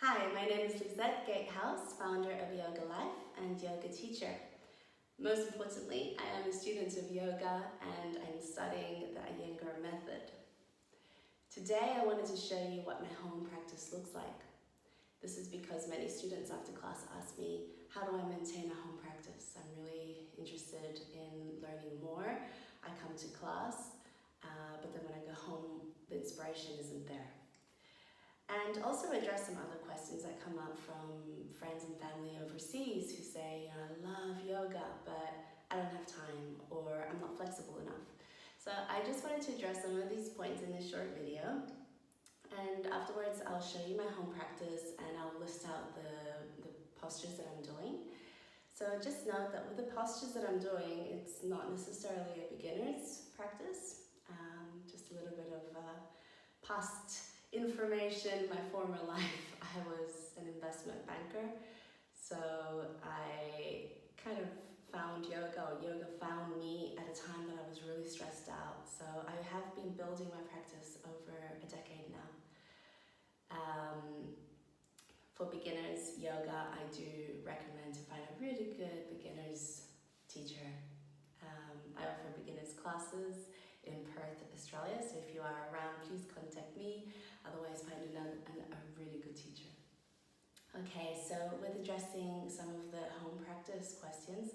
Hi, my name is Lizette Gatehouse, founder of Yoga Life and yoga teacher. Most importantly, I am a student of yoga and I'm studying the Iyengar method. Today I wanted to show you what my home practice looks like. This is because many students after class ask me, how do I maintain a home practice? I'm really interested in learning more. I come to class, but then when I go home, the inspiration isn't there. And also address some other questions that come up from friends and family overseas who say, I love yoga, but I don't have time, or I'm not flexible enough. So I just wanted to address some of these points in this short video. And afterwards, I'll show you my home practice and I'll list out the postures that I'm doing. So just note that with the postures that I'm doing, it's not necessarily a beginner's practice. Just a little bit of past information. My former life, I was an investment banker. So I kind of found yoga, or yoga found me at a time that I was really stressed out. So I have been building my practice over a decade now. For beginners yoga, I do recommend to find a really good beginners teacher. I offer beginners classes in Perth, Australia, so if you are around, please contact me. Otherwise, find a really good teacher. Okay, so with addressing some of the home practice questions,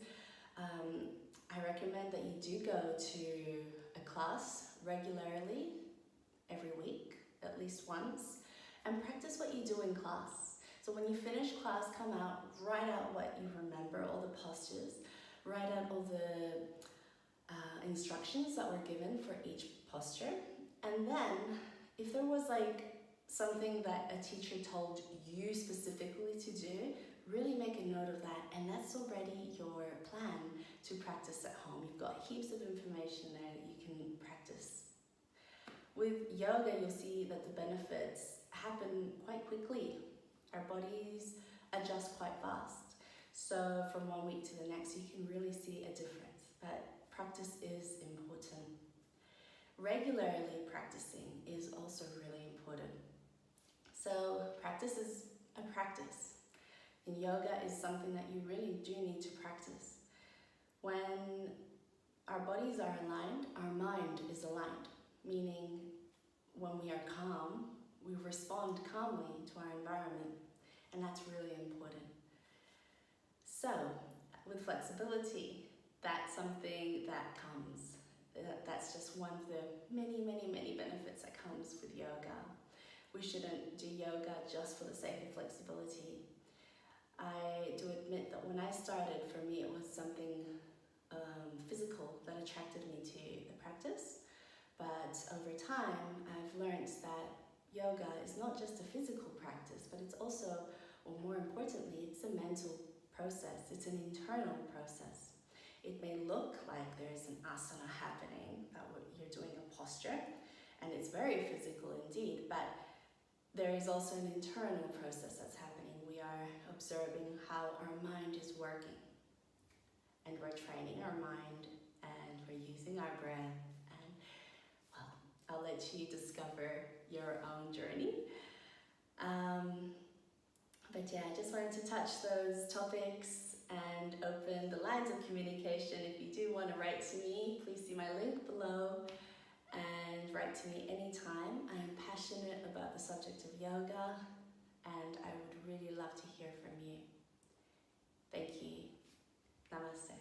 I recommend that you do go to a class regularly, every week, at least once, and practice what you do in class. So when you finish class, come out, write out what you remember, all the postures, write out all the instructions that were given for each posture. And then if there was like something that a teacher told you specifically to do, really make a note of that, and that's already your plan to practice at home. You've got heaps of information there that you can practice. With yoga, you'll see that the benefits happen quite quickly. Our bodies adjust quite fast. So from one week to the next, you can really see a difference, but practice is important. Regularly practicing is also really important. So practice is a practice. And yoga is something that you really do need to practice. When our bodies are aligned, our mind is aligned, meaning when we are calm, we respond calmly to our environment, and that's really important. So, with flexibility, that's something that comes. That's just one of the many benefits that comes with yoga. We shouldn't do yoga just for the sake of flexibility. I do admit that when I started, for me, it was something physical that attracted me to the practice. But over time, I've learned that yoga is not just a physical practice, but it's also, or more importantly, it's a mental process. It's an internal process. It may look like there's an asana happening, that you're doing a posture, and it's very physical indeed, but there is also an internal process that's happening. We are observing how our mind is working, and we're training our mind, and we're using our breath, and well, I'll let you discover your own journey. But yeah, I just wanted to touch those topics and open the lines of communication. If you do want to write to me, please see my link below and write to me anytime. I am passionate about the subject of yoga and I would really love to hear from you. Thank you. Namaste.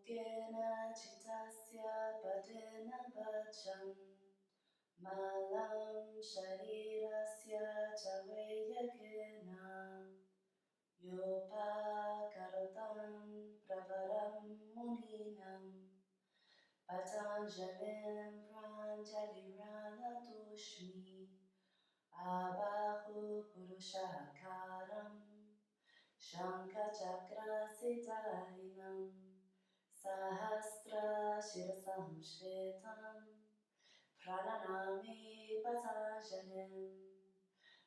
Yogena chitasya padena vacham malam sharirasya Chaveyakena Yopakarotam Pravaram Muninam Patanjalim Pranjalirana Abahu Purushakaram Shankachakra Sahasra Shirasam Shvetam Prananami Patanjalim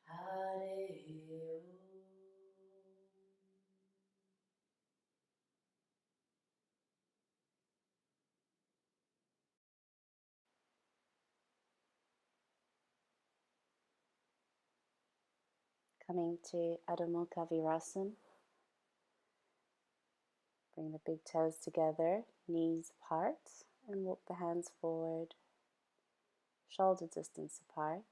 Hare Om. Coming to Adho Mukha Virasana. Bring the big toes together, knees apart, and walk the hands forward, shoulder distance apart.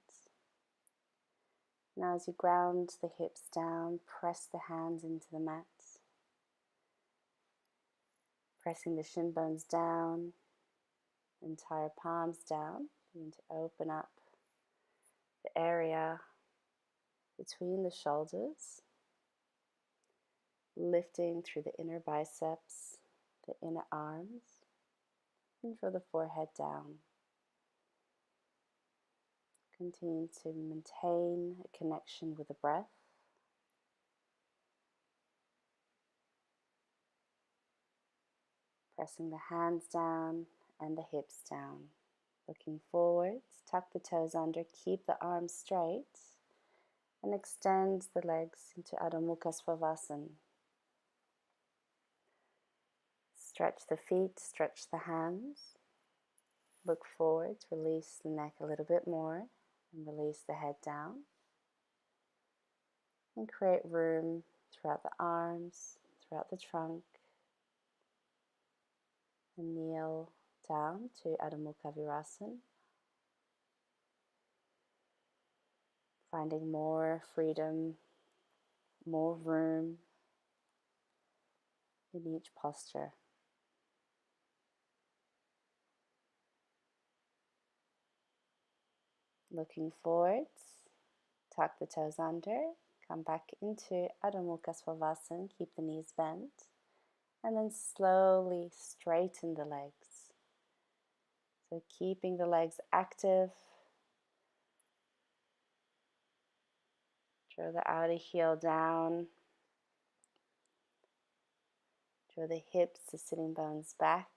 Now as you ground the hips down, press the hands into the mat, pressing the shin bones down, entire palms down. Begin to open up the area between the shoulders, lifting through the inner biceps, the inner arms, and draw the forehead down. Continue to maintain a connection with the breath. Pressing the hands down and the hips down. Looking forwards, tuck the toes under, keep the arms straight, and extend the legs into Adho Mukha Svanasana. Stretch the feet, stretch the hands. Look forwards, release the neck a little bit more, and release the head down. And create room throughout the arms, throughout the trunk. And kneel down to Adho Mukha Virasana. Finding more freedom, more room in each posture. Looking forwards, tuck the toes under, come back into Adho Mukha Svanasana, keep the knees bent, and then slowly straighten the legs. So keeping the legs active, draw the outer heel down, draw the hips, the sitting bones back,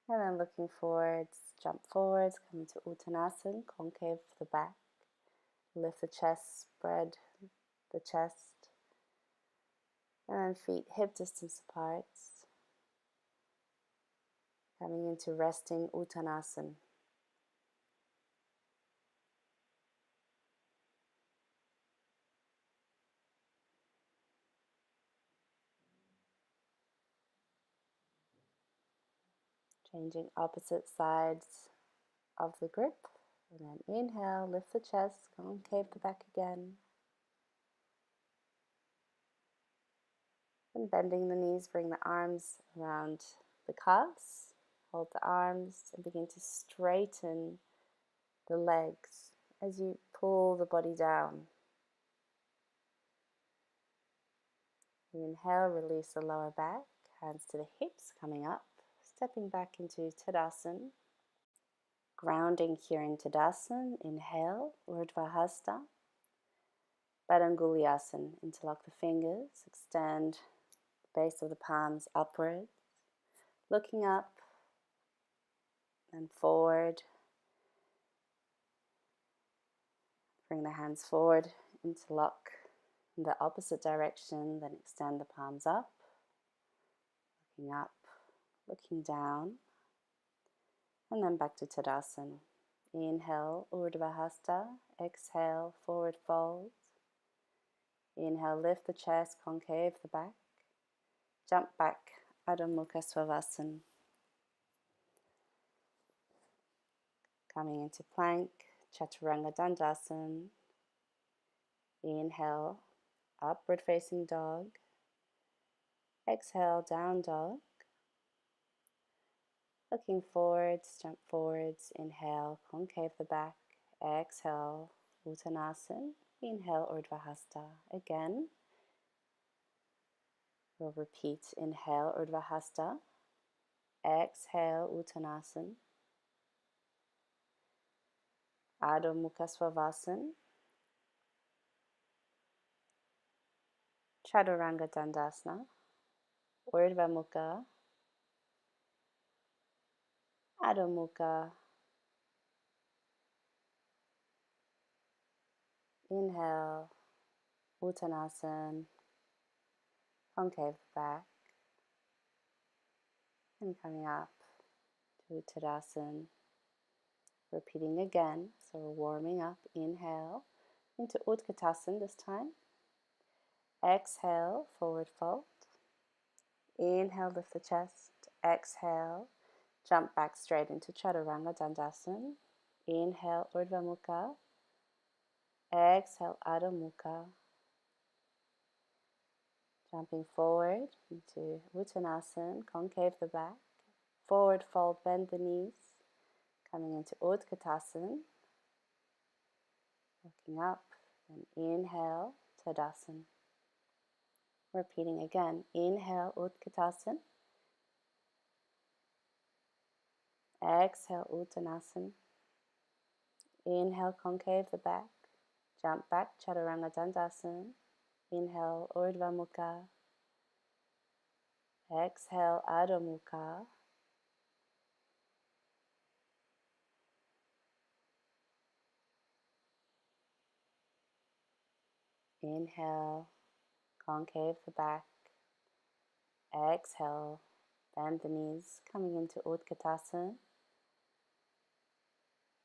and then looking forwards, jump forwards, come into Uttanasana, concave for the back. Lift the chest, spread the chest, and then feet hip distance apart. Coming into resting Uttanasana. Changing opposite sides of the grip. And then inhale, lift the chest, concave the back again. And bending the knees, bring the arms around the calves. Hold the arms and begin to straighten the legs as you pull the body down. Inhale, release the lower back, hands to the hips, coming up, stepping back into Tadasana. Grounding here in Tadasana, inhale, Urdhva Hasta. Badanguliasana, interlock the fingers, extend the base of the palms upwards, looking up and forward. Bring the hands forward, interlock in the opposite direction, then extend the palms up, looking down, and then back to Tadasana. Inhale, Urdhva Hasta, exhale, forward fold. Inhale, lift the chest, concave the back. Jump back, Adho Mukha Svanasana. Coming into plank, Chaturanga Dandasana. Inhale, upward facing dog. Exhale, down dog. Looking forwards, jump forwards. Inhale, concave the back. Exhale, Uttanasana. Inhale, Urdhva Hasta. Again, we'll repeat. Inhale, Urdhva Hasta. Exhale, Uttanasana. Adho Mukha Svanasana. Chaturanga Dandasana. Urdhva Mukha. Adho Mukha. Inhale, Uttanasana. Concave back. And coming up to Tadasana. Repeating again, so we're warming up. Inhale into Utkatasana this time. Exhale, forward fold. Inhale, lift the chest. Exhale, jump back straight into Chaturanga Dandasana. Inhale, Urdhva Mukha. Exhale, Adho Mukha. Jumping forward into Uttanasana, concave the back. Forward fold, bend the knees. Coming into Utkatasana. Looking up, and inhale, Tadasana. Repeating again, inhale, Utkatasana. Exhale, Uttanasana. Inhale, concave the back. Jump back, Chaturanga Dandasana. Inhale, Urdhva Mukha. Exhale, Adho Mukha. Inhale, concave the back. Exhale, bend the knees, coming into Utkatasana.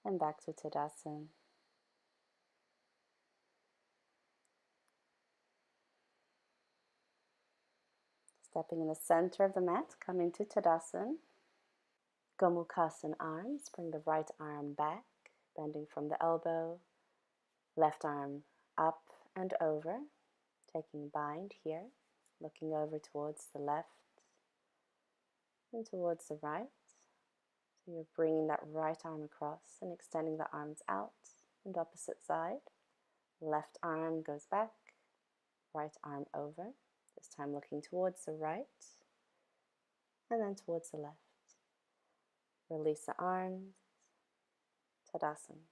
And back to Tadasana. Stepping in the center of the mat, coming to Tadasana. Gomukhasana arms, bring the right arm back, bending from the elbow. Left arm up and over, taking bind here, looking over towards the left and towards the right. So you're bringing that right arm across and extending the arms out and opposite side. Left arm goes back, right arm over, this time looking towards the right and then towards the left. Release the arms, Tadasana.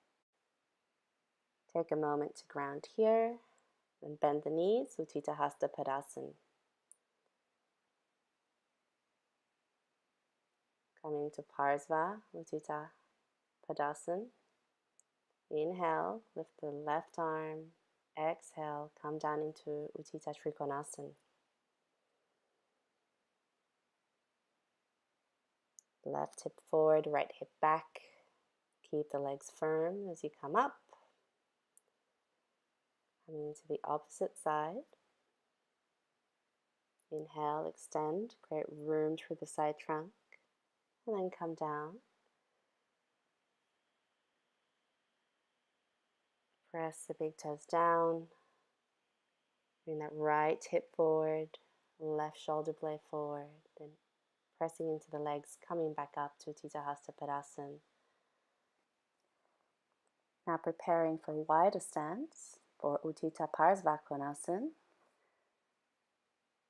Take a moment to ground here, then bend the knees, Utthita Hasta Padasana. Coming to Parsva, Utthita Padasana. Inhale, lift the left arm. Exhale, come down into Utthita Trikonasana. Left hip forward, right hip back. Keep the legs firm as you come up. Coming into the opposite side. Inhale, extend, create room through the side trunk. And then come down. Press the big toes down. Bring that right hip forward, left shoulder blade forward. Then pressing into the legs, coming back up to Utthita Hasta Padasana. Now preparing for wider stance for Utthita Parsvakonasana.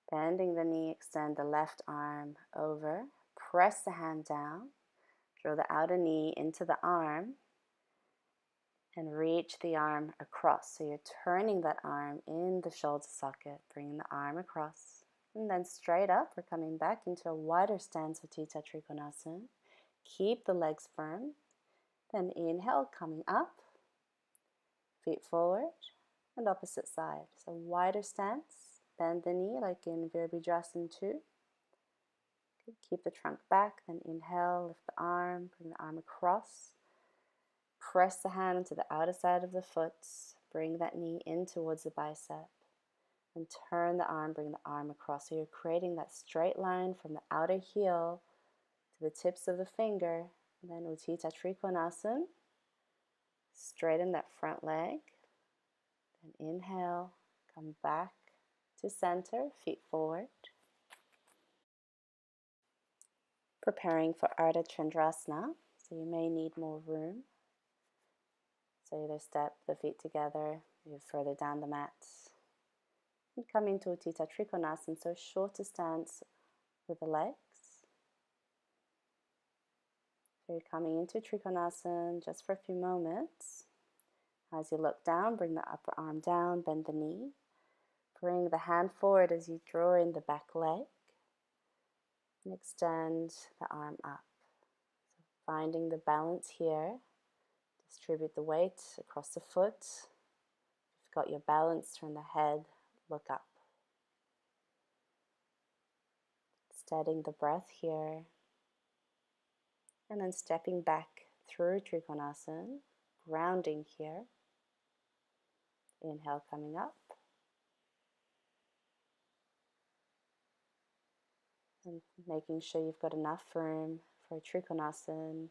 Bending the knee, extend the left arm over. Press the hand down. Draw the outer knee into the arm. And reach the arm across. So you're turning that arm in the shoulder socket. Bringing the arm across. And then straight up, we're coming back into a wider stance, Utthita Trikonasana. Keep the legs firm. Then inhale, coming up. Feet forward. And opposite side. So wider stance. Bend the knee like in Virabhadrasana 2. Keep the trunk back. Then inhale, lift the arm. Bring the arm across. Press the hand into the outer side of the foot. Bring that knee in towards the bicep. And turn the arm, bring the arm across. So you're creating that straight line from the outer heel to the tips of the finger. And then Utthita Trikonasana. Straighten that front leg. Then inhale, come back to center, feet forward. Preparing for Ardha Chandrasana. So you may need more room. So either step the feet together, move further down the mat, and come into Utthita Trikonasana, so shorter stance with the legs. So you're coming into Trikonasana just for a few moments. As you look down, bring the upper arm down, bend the knee. Bring the hand forward as you draw in the back leg. And extend the arm up. So finding the balance here. Distribute the weight across the foot. If you've got your balance, turn the head, look up. Steadying the breath here. And then stepping back through Trikonasana, grounding here. Inhale, coming up. And making sure you've got enough room for Trikonasana.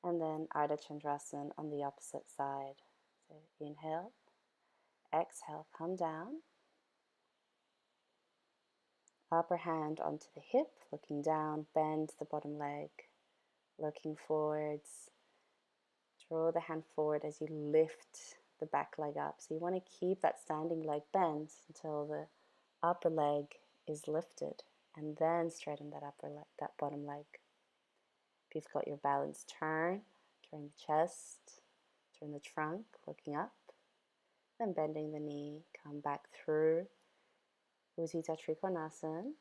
And then Ardha Chandrasana on the opposite side. So inhale, exhale, come down. Upper hand onto the hip, looking down, bend the bottom leg, looking forwards. Draw the hand forward as you lift the back leg up. So you want to keep that standing leg bent until the upper leg is lifted, and then straighten that upper leg, that bottom leg. If you've got your balance, turn the chest, turn the trunk, looking up, then bending the knee, come back through Utthita Trikonasana.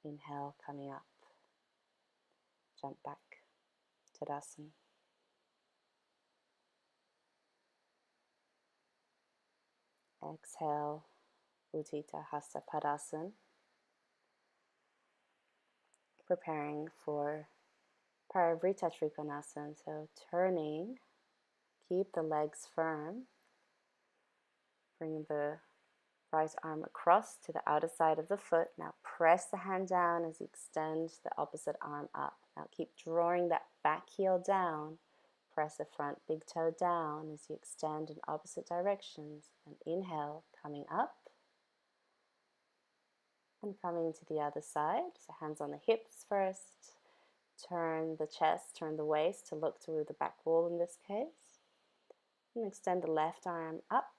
Inhale, coming up, jump back, Tadasana. Exhale, Utthita Hasta Padasana. Preparing for Parivrtta Trikonasana, so turning, keep the legs firm, bring the right arm across to the outer side of the foot. Now press the hand down as you extend the opposite arm up. Now keep drawing that back heel down. Press the front big toe down as you extend in opposite directions. And inhale, coming up. And coming to the other side. So hands on the hips first. Turn the chest, turn the waist to look through the back wall in this case. And extend the left arm up.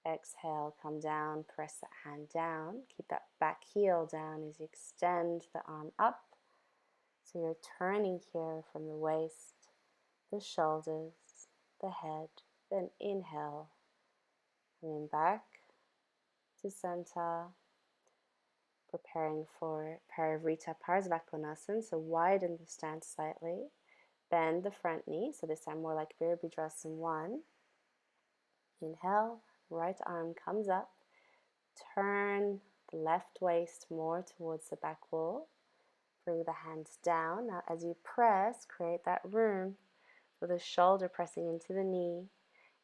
Exhale, come down, press that hand down. Keep that back heel down as you extend the arm up. So you're turning here from the waist, the shoulders, the head. Then inhale, coming back to center. Preparing for Parivrtta Parsvakonasana, so widen the stance slightly. Bend the front knee, so this time more like Virabhadrasana 1. Inhale, right arm comes up. Turn the left waist more towards the back wall. Bring the hands down. Now as you press, create that room with the shoulder pressing into the knee,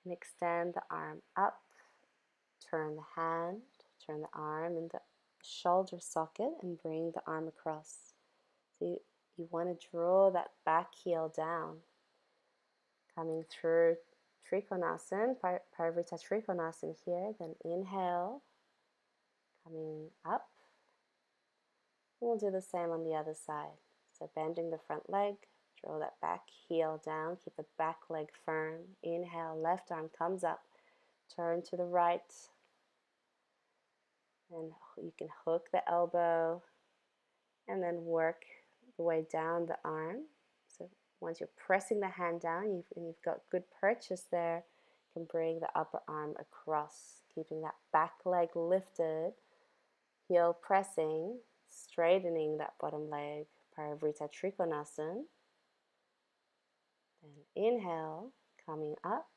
and extend the arm up. Turn the hand, turn the arm in the shoulder socket and bring the arm across. So you want to draw that back heel down. Coming through Trikonasana, Parivrtta Trikonasana here, then inhale, coming up. And we'll do the same on the other side. So bending the front leg, draw that back heel down, keep the back leg firm. Inhale, left arm comes up, turn to the right, and you can hook the elbow and then work the way down the arm. So once you're pressing the hand down and you've got good purchase there, you can bring the upper arm across, keeping that back leg lifted, heel pressing, straightening that bottom leg, Parivrtta Trikonasana. Then inhale, coming up,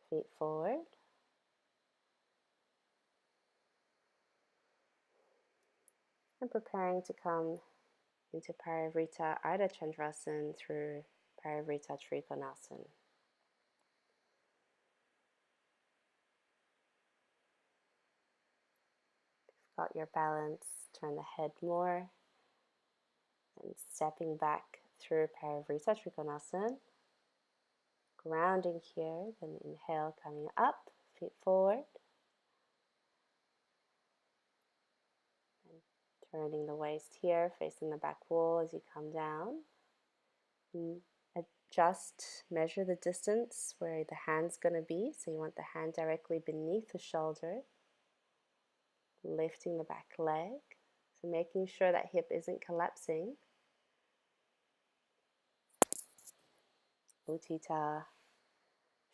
feet forward. And preparing to come into Parivrtta Ardha Chandrasana through Parivrtta Trikonasana. Got your balance, turn the head more, and stepping back through Parivrtta Trikonasana. Grounding here, then inhale, coming up, feet forward. And turning the waist here, facing the back wall as you come down. And just measure the distance where the hand's going to be. So you want the hand directly beneath the shoulder, lifting the back leg. So making sure that hip isn't collapsing. Utthita,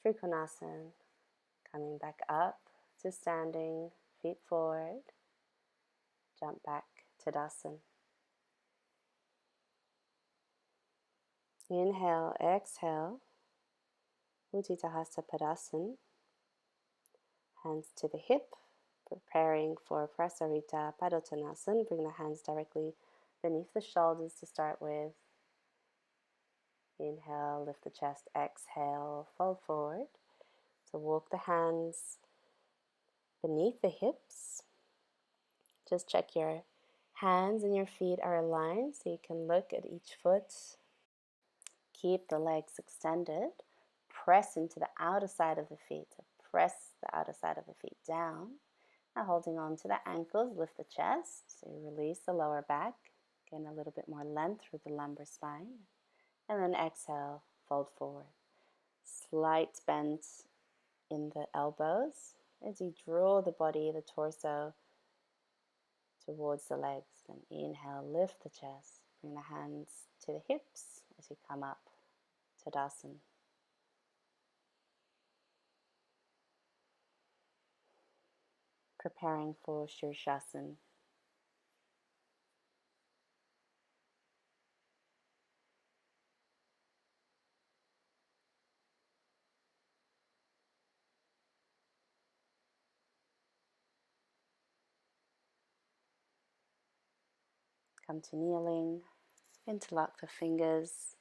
Trikonasana, coming back up to standing, feet forward, jump back, Tadasana. Inhale, exhale, Utthita Hasta Padasana, hands to the hip, preparing for Prasarita Padottanasana. Bring the hands directly beneath the shoulders to start with. Inhale, lift the chest, exhale, fold forward. So walk the hands beneath the hips. Just check your hands and your feet are aligned so you can look at each foot. Keep the legs extended. Press into the outer side of the feet. So press the outer side of the feet down. Now holding on to the ankles, lift the chest. So you release the lower back. Gain a little bit more length through the lumbar spine. And then exhale, fold forward. Slight bend in the elbows as you draw the body, the torso, towards the legs. Then inhale, lift the chest. Bring the hands to the hips as you come up, Tadasana. Preparing for Shirshasana. Come to kneeling, interlock the fingers,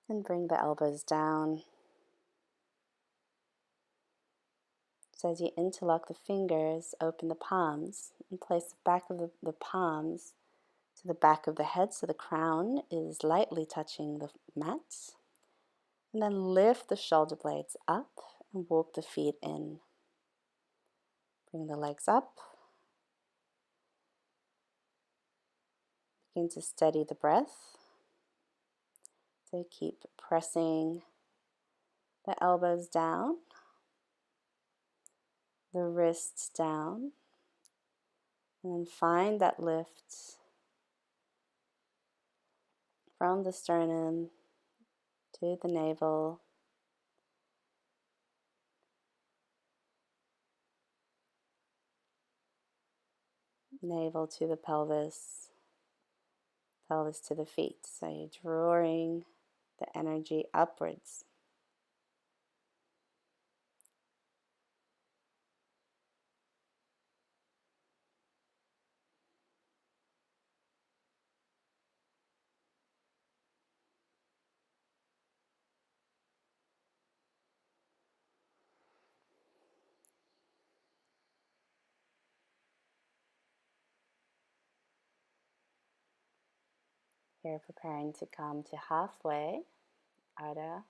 and bring the elbows down. So as you interlock the fingers, open the palms and place the back of the palms to the back of the head so the crown is lightly touching the mat. And then lift the shoulder blades up and walk the feet in. Bring the legs up. Begin to steady the breath. So keep pressing the elbows down, the wrists down, and then find that lift from the sternum to the navel. Navel to the pelvis, pelvis to the feet. So you're drawing the energy upwards. Here preparing to come to halfway, Ardha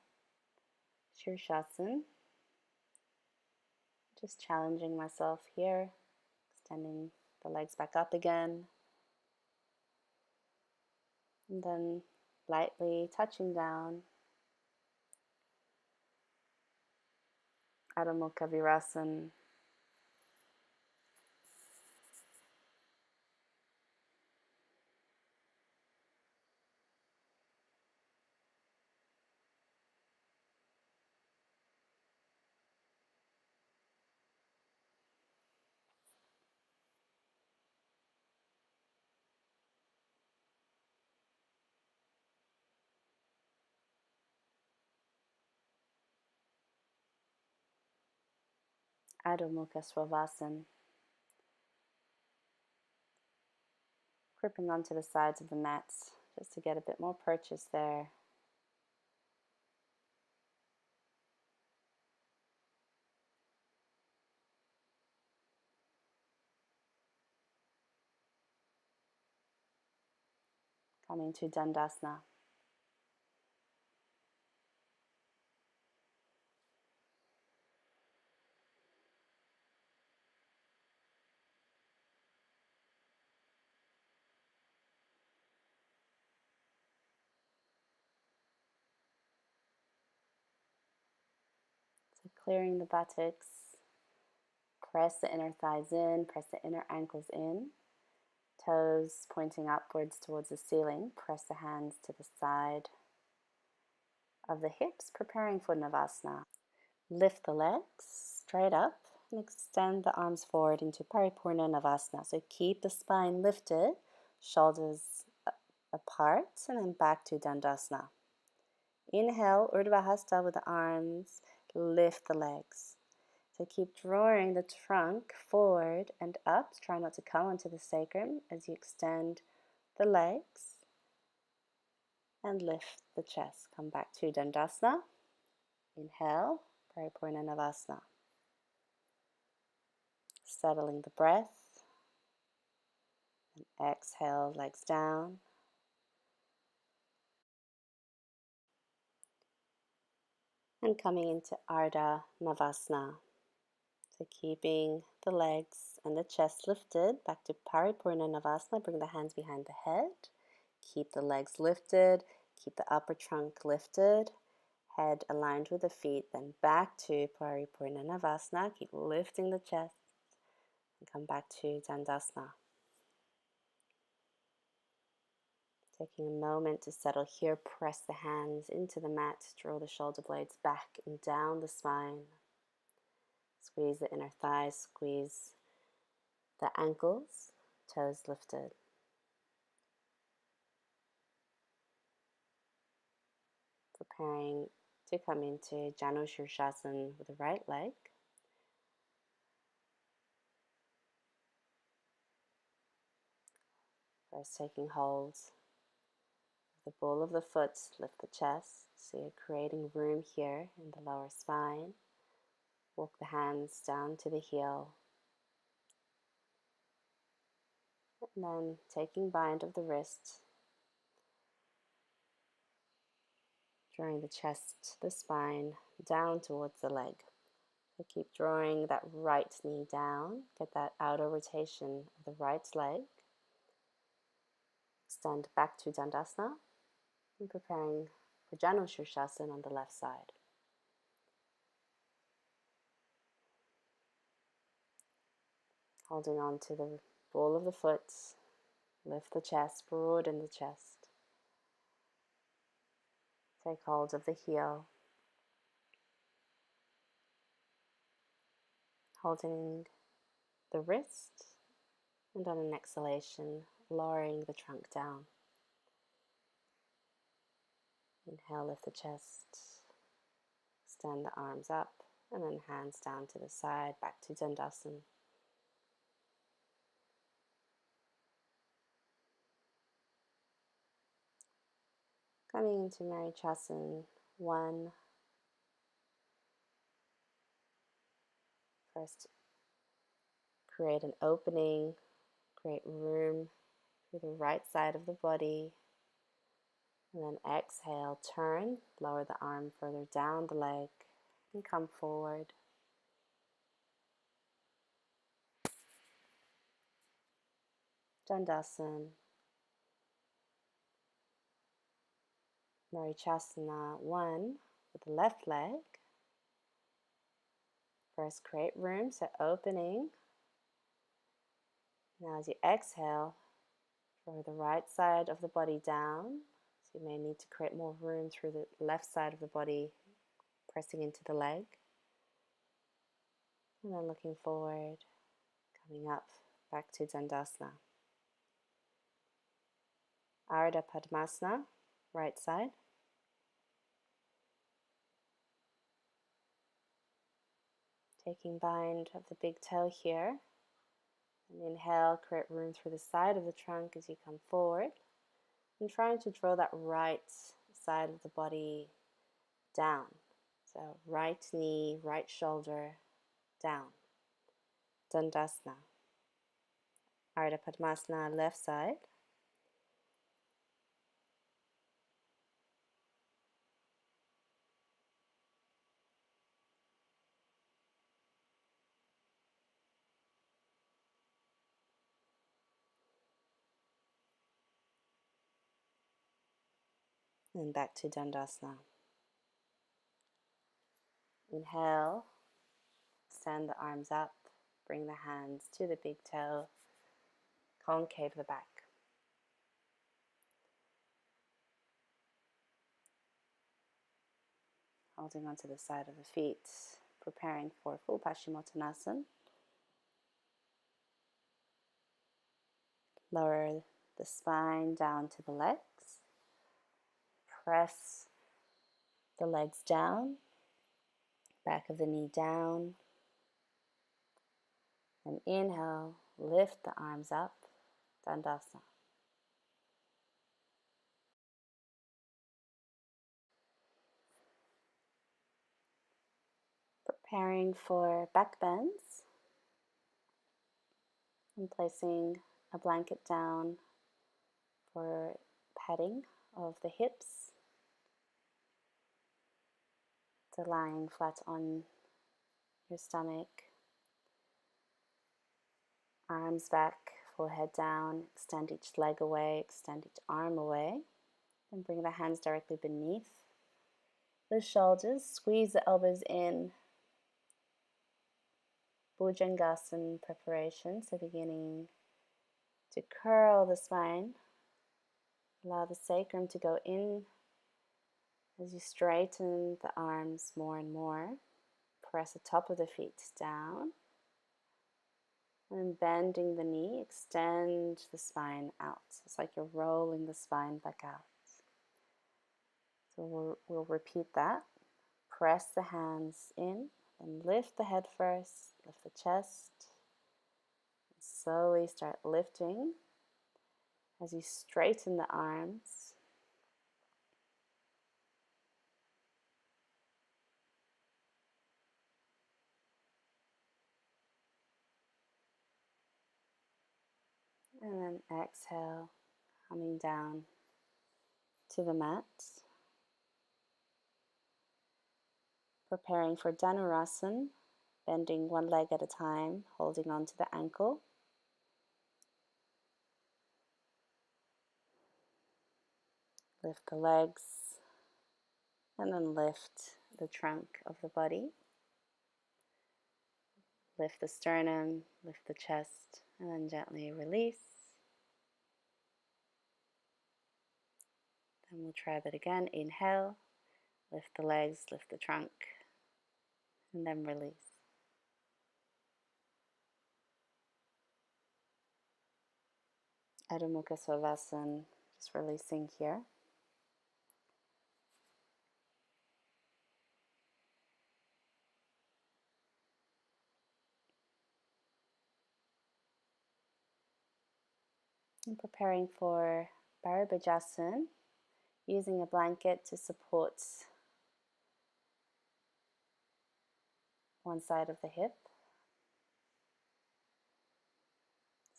Shirshasana. Just challenging myself here, extending the legs back up again. And then lightly touching down, Adho Mukha Virasana. Adho Mukha Svanasana. Gripping onto the sides of the mats just to get a bit more purchase there. Coming to Dandasana. clearing the buttocks. Press the inner thighs in, press the inner ankles in. Toes pointing upwards towards the ceiling. Press the hands to the side of the hips, preparing for Navasana. Lift the legs straight up and extend the arms forward into Paripurna Navasana. So keep the spine lifted, shoulders apart, and then back to Dandasana. Inhale, Urdhva Hasta with the arms, lift the legs. So keep drawing the trunk forward and up. Try not to come onto the sacrum as you extend the legs and lift the chest. Come back to Dandasana. Inhale, Paripurna Navasana. Settling the breath. And exhale, legs down. And coming into Ardha Navasana. So keeping the legs and the chest lifted, back to Paripurna Navasana. Bring the hands behind the head. Keep the legs lifted. Keep the upper trunk lifted. Head aligned with the feet. Then back to Paripurna Navasana. Keep lifting the chest. And come back to Dandasana. Taking a moment to settle here. Press the hands into the mat. Draw the shoulder blades back and down the spine. Squeeze the inner thighs. Squeeze the ankles. Toes lifted. Preparing to come into Janu Shirshasana with the right leg. First taking hold of the ball of the foot, lift the chest. So you're creating room here in the lower spine. Walk the hands down to the heel. And then taking bind of the wrist. Drawing the chest, the spine, down towards the leg. So keep drawing that right knee down. Get that outer rotation of the right leg. Extend back to Dandasana. And preparing for Janu Shirshasana on the left side. Holding on to the ball of the foot. Lift the chest, broaden the chest. Take hold of the heel. Holding the wrist, and on an exhalation, lowering the trunk down. Inhale, lift the chest, extend the arms up, and then hands down to the side, back to Dandasana. Coming into Marichasana 1. First, create an opening, create room through the right side of the body. And then exhale, turn, lower the arm further down the leg, and come forward. Dandasana. Marichasana 1 with the left leg. First, create room, so opening. Now as you exhale, draw the right side of the body down. So you may need to create more room through the left side of the body, pressing into the leg. And then looking forward, coming up, back to Dandasana. Ardha Padmasana, right side. Taking bind of the big toe here. And inhale, create room through the side of the trunk as you come forward. And trying to draw that right side of the body down. So right knee, right shoulder, down. Dandasana. Ardha Padmasana, left side. And back to Dandasana. Inhale, extend the arms up, bring the hands to the big toe, concave the back. Holding onto the side of the feet, preparing for full Paschimottanasana. Lower the spine down to the legs. Press the legs down, back of the knee down. And inhale, lift the arms up, Dandasana. Preparing for back bends and placing a blanket down for padding of the hips. So lying flat on your stomach, arms back, forehead down, extend each leg away, extend each arm away, and bring the hands directly beneath the shoulders. Squeeze the elbows in. Bhujangasana preparation, so beginning to curl the spine. Allow the sacrum to go in as you straighten the arms more and more. Press the top of the feet down. And bending the knee, extend the spine out. It's like you're rolling the spine back out. So we'll repeat that. Press the hands in and lift the head first, lift the chest. And slowly start lifting as you straighten the arms. And then exhale, coming down to the mat. Preparing for Dhanurasana, bending one leg at a time, holding on to the ankle. Lift the legs, and then lift the trunk of the body. Lift the sternum, lift the chest, and then gently release. Then we'll try that again. Inhale, lift the legs, lift the trunk, and then release. Adho Mukha Svanasana, just releasing here. And preparing for Bharabhajasana, using a blanket to support one side of the hip.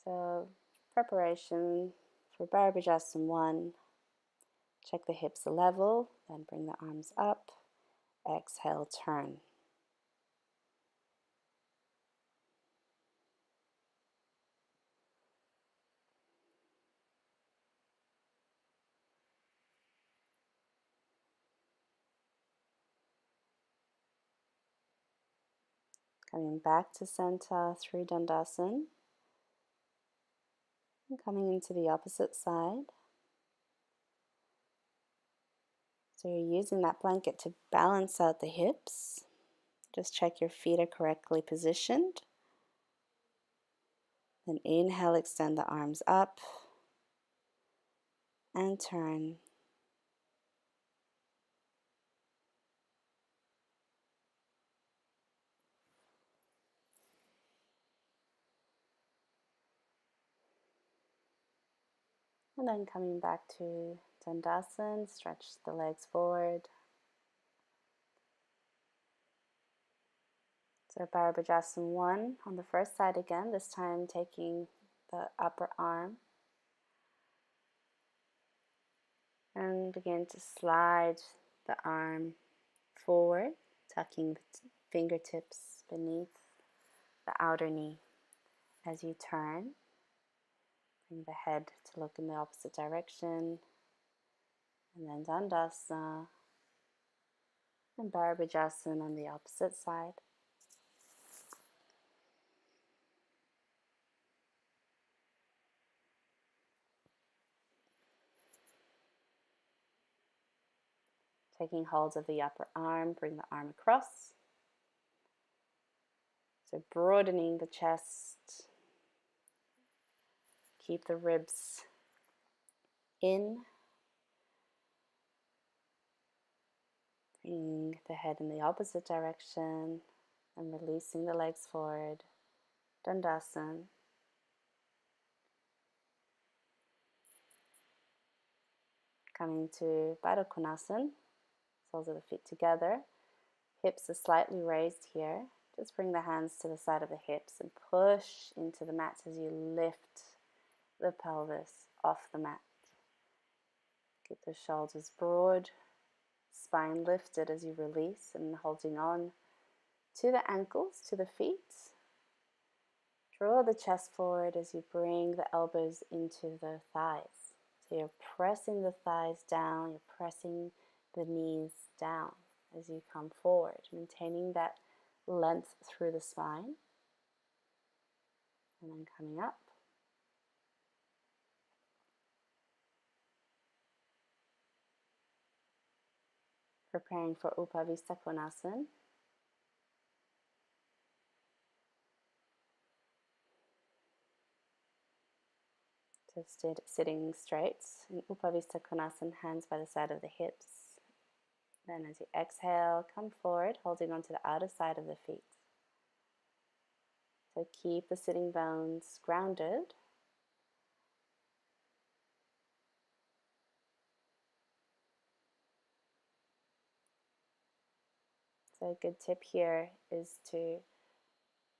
So preparation for Bharabhajasana 1. Check the hips level, then bring the arms up. Exhale, turn. Coming back to center through Dandasana. And coming into the opposite side. So you're using that blanket to balance out the hips. Just check your feet are correctly positioned. Then inhale, extend the arms up. And turn. And then coming back to Dandasana, stretch the legs forward. So Bharabhajasana 1 on the first side again, this time taking the upper arm. And begin to slide the arm forward, tucking the fingertips beneath the outer knee. As you turn, bring the head to look in the opposite direction. And then Dandasana and Bharabhajasana on the opposite side. Taking hold of the upper arm, bring the arm across. So broadening the chest. Keep the ribs in. Bringing the head in the opposite direction and releasing the legs forward. Dandasana. Coming to Baddha Konasana. Soles of the feet together. Hips are slightly raised here. Just bring the hands to the side of the hips and push into the mat as you lift the pelvis off the mat. Keep the shoulders broad, spine lifted as you release, and holding on to the ankles, to the feet. Draw the chest forward as you bring the elbows into the thighs. So you're pressing the thighs down, you're pressing the knees down as you come forward, maintaining that length through the spine. And then coming up. Preparing for Upavista Konasana. Just sitting straight in Upavista Konasana, hands by the side of the hips. Then as you exhale, come forward, holding onto the outer side of the feet. So keep the sitting bones grounded. So a good tip here is to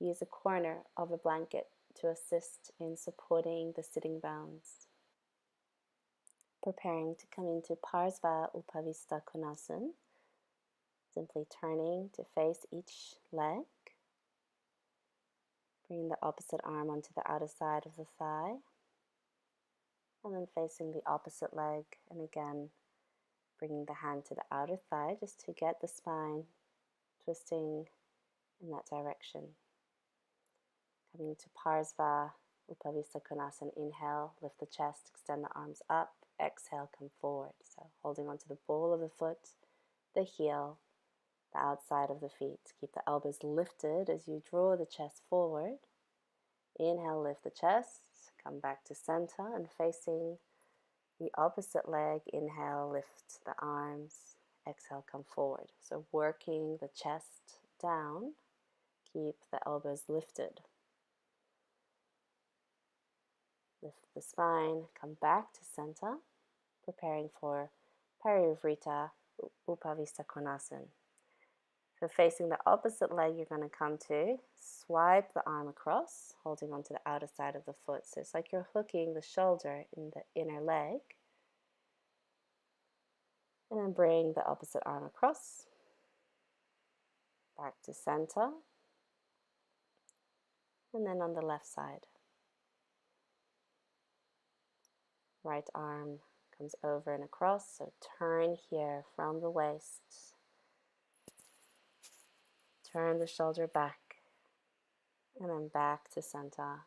use a corner of a blanket to assist in supporting the sitting bones. Preparing to come into Parsva Upavista Konasana. Simply turning to face each leg. Bringing the opposite arm onto the outer side of the thigh. And then facing the opposite leg. And again, bringing the hand to the outer thigh just to get the spine twisting in that direction. Coming to Parsva Upavista Konasana. Inhale, lift the chest, extend the arms up. Exhale, come forward. So holding onto the ball of the foot, the heel, the outside of the feet. Keep the elbows lifted as you draw the chest forward. Inhale, lift the chest, come back to center and facing the opposite leg. Inhale, lift the arms. Exhale, come forward. So working the chest down, keep the elbows lifted. Lift the spine, come back to center, preparing for Parivrita Upavista Konasana. So facing the opposite leg, you're going to come to swipe the arm across, holding onto the outer side of the foot. So it's like you're hooking the shoulder in the inner leg. And then bring the opposite arm across, back to center. And then on the left side. Right arm comes over and across, so turn here from the waist. Turn the shoulder back, and then back to center.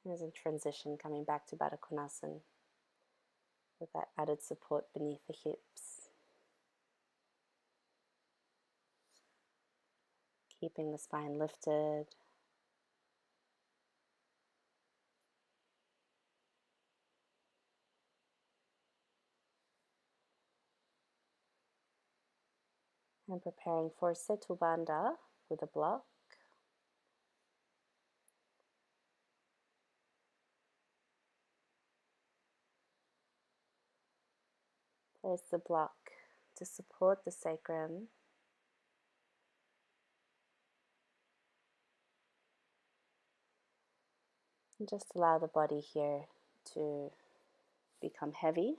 And as in transition, coming back to Baddha Konasana with that added support beneath the hips. Keeping the spine lifted. And preparing for Setu Bandha with a block. Place the block to support the sacrum. And just allow the body here to become heavy.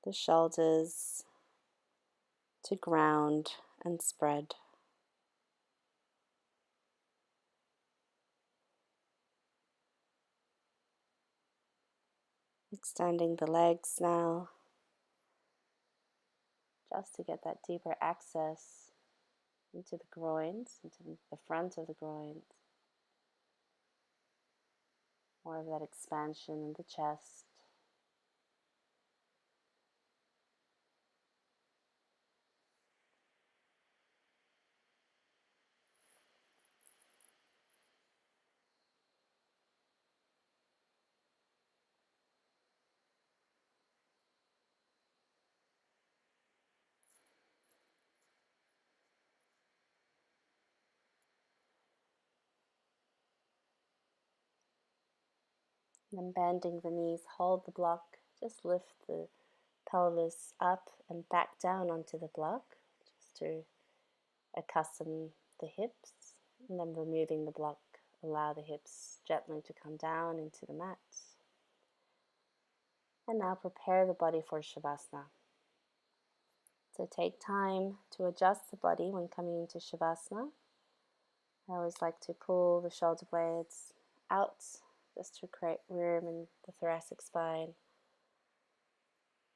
The shoulders to ground and spread. Extending the legs now, just to get that deeper access into the groins, into the front of the groins. more of that expansion in the chest. And bending the knees, hold the block, just lift the pelvis up and back down onto the block, just to accustom the hips, and then removing the block, allow the hips gently to come down into the mat. And now prepare the body for Shavasana. So take time to adjust the body when coming into Shavasana. I always like to pull the shoulder blades out just to create room in the thoracic spine.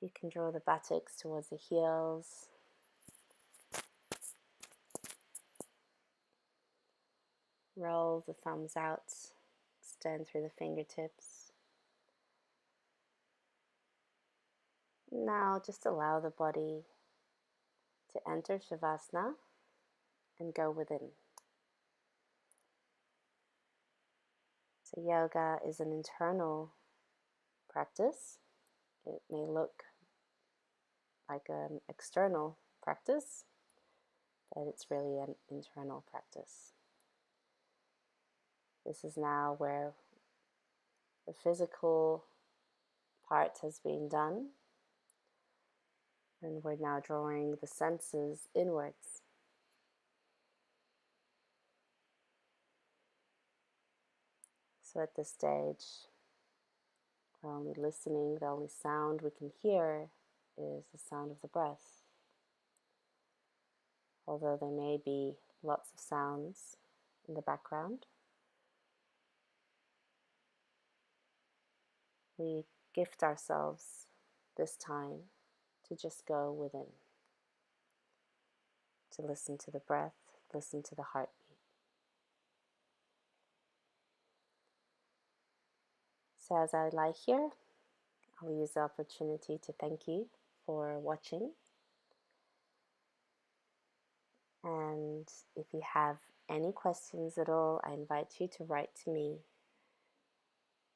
You can draw the buttocks towards the heels. Roll the thumbs out, extend through the fingertips. Now just allow the body to enter Shavasana and go within. So yoga is an internal practice. It may look like an external practice, but it's really an internal practice. This is now where the physical part has been done, and we're now drawing the senses inwards. So at this stage, we're only listening. The only sound we can hear is the sound of the breath. Although there may be lots of sounds in the background, we gift ourselves this time to just go within, to listen to the breath, listen to the heartbeat. So as I lie here, I'll use the opportunity to thank you for watching. And if you have any questions at all, I invite you to write to me.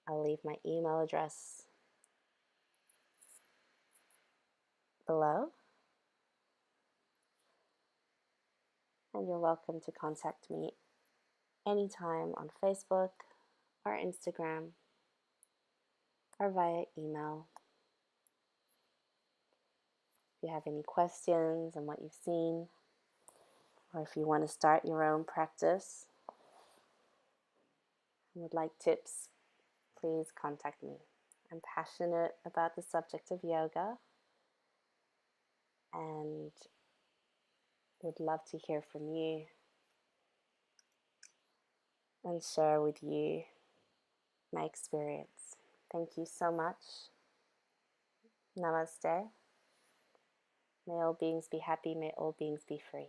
I'll leave my email address below. And you're welcome to contact me anytime on Facebook or Instagram or via email. If you have any questions on what you've seen, or if you want to start your own practice and would like tips, please contact me. I'm passionate about the subject of yoga and would love to hear from you and share with you my experience. Thank you so much. Namaste. May all beings be happy, may all beings be free.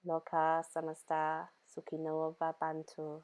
Loka samasta sukhino bhavantu.